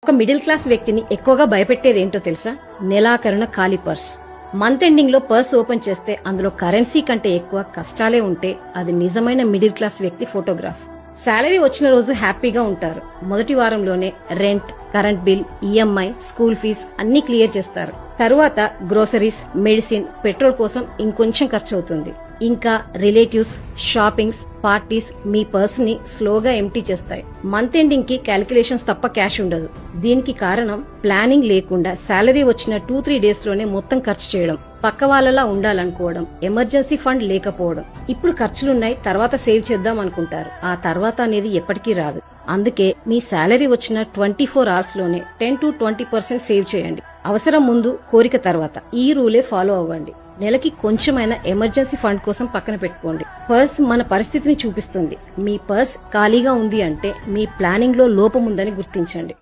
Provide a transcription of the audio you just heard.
ఒక middle class వ్యక్తిని ఎక్కువగా భయపెట్టేది ఏంటో తెలుసా? నెలాఖరున ఖాళీ పర్స్. మంత్ ఎండింగ్ లో పర్స్ ఓపెన్ చేస్తే అందులో కరెన్సీ కంటే ఎక్కువ కష్టాలే ఉంటే అది నిజమైన మిడిల్ క్లాస్ వ్యక్తి ఫోటోగ్రాఫ్. శాలరీ వచ్చిన రోజు హ్యాపీగా ఉంటారు. మొదటి వారంలోనే rent, current bill, EMI, school fees అన్ని క్లియర్ చేస్తారు. తరువాత గ్రోసరీస్, మెడిసిన్, పెట్రోల్ కోసం ఇంకొంచెం ఖర్చు అవుతుంది. ఇంకా రిలేటివ్స్, షాపింగ్స్, పార్టీస్ మీ పర్స్ ని స్లోగా ఎంప్టీ చేస్తాయి. మంత్ ఎండింగ్ కి క్యాలిక్యులేషన్స్ తప్ప క్యాష్ ఉండదు. దీనికి కారణం ప్లానింగ్ లేకుండా శాలరీ వచ్చిన 2-3 డేస్ లోనే మొత్తం ఖర్చు చేయడం, పక్క వాళ్ళలా ఉండాలనుకోవడం, ఎమర్జెన్సీ ఫండ్ లేకపోవడం. ఇప్పుడు ఖర్చులున్నాయి, తర్వాత సేవ్ చేద్దాం అనుకుంటారు. ఆ తర్వాత అనేది ఎప్పటికీ రాదు. అందుకే మీ శాలరీ వచ్చిన 24 అవర్స్ లోనే 10-20% సేవ్ చేయండి. అవసరం ముందు, కోరిక తర్వాత. ఈ రూలే ఫాలో అవ్వండి. నెలకి కొంచెమైనా ఎమర్జెన్సీ ఫండ్ కోసం పక్కన పెట్టుకోండి. పర్స్ మన పరిస్థితిని చూపిస్తుంది. మీ పర్స్ ఖాళీగా ఉంది అంటే మీ ప్లానింగ్ లో లోపం ఉందని గుర్తించండి.